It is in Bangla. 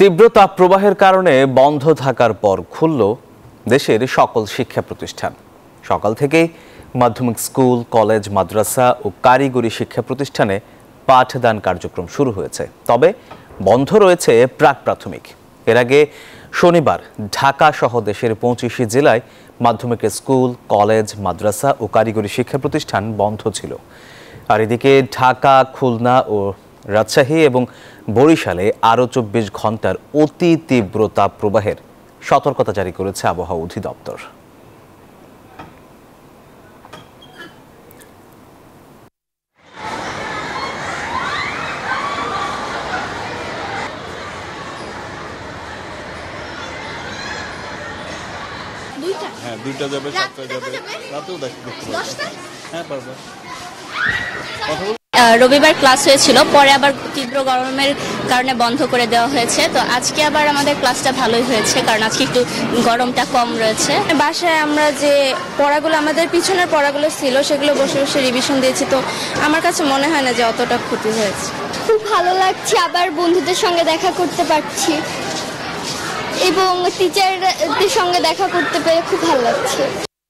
তীব্র তাপপ্রবাহের কারণে বন্ধ থাকার পর খুলল দেশের সকল শিক্ষা প্রতিষ্ঠান। সকাল থেকেই মাধ্যমিক স্কুল, কলেজ, মাদ্রাসা ও কারিগরি শিক্ষা প্রতিষ্ঠানে পাঠদান কার্যক্রম শুরু হয়েছে। তবে বন্ধ রয়েছে প্রাক প্রাথমিক। এর আগে শনিবার ঢাকা সহ দেশের 25 জেলায় মাধ্যমিকের স্কুল, কলেজ, মাদ্রাসা ও কারিগরি শিক্ষা প্রতিষ্ঠান বন্ধ ছিল। আর এদিকে ঢাকা, খুলনা ও রাজশাহী এবং বরিশালে আরও 24 ঘন্টার অতি তীব্র তাপপ্রবাহের সতর্কতা জারি করেছে আবহাওয়া অধিদপ্তর। হ্যাঁ, 2টা যাবে, 7টা যাবে, রাতেও দেখতে পারবে। হ্যাঁ, পারবে। রবিবার ক্লাস হয়েছিল, পরে আবার তীব্র গরমের কারণে বন্ধ করে দেওয়া হয়েছে। তো আজকে আবার আমাদের ক্লাসটা ভালোই হয়েছে, কারণ আজকে একটু গরমটা কম রয়েছে। বাসায় আমরা যে পড়াগুলো আমাদের পিছনের পড়াগুলো ছিল সেগুলো বসে বসে রিভিশন দিয়েছি, তো আমার কাছে মনে হয় না যে অতটা ক্ষতি হয়েছে। খুব ভালো লাগছে, আবার বন্ধুদের সঙ্গে দেখা করতে পারছি এবং টিচারদের সঙ্গে দেখা করতে পেরে খুব ভালো লাগছে।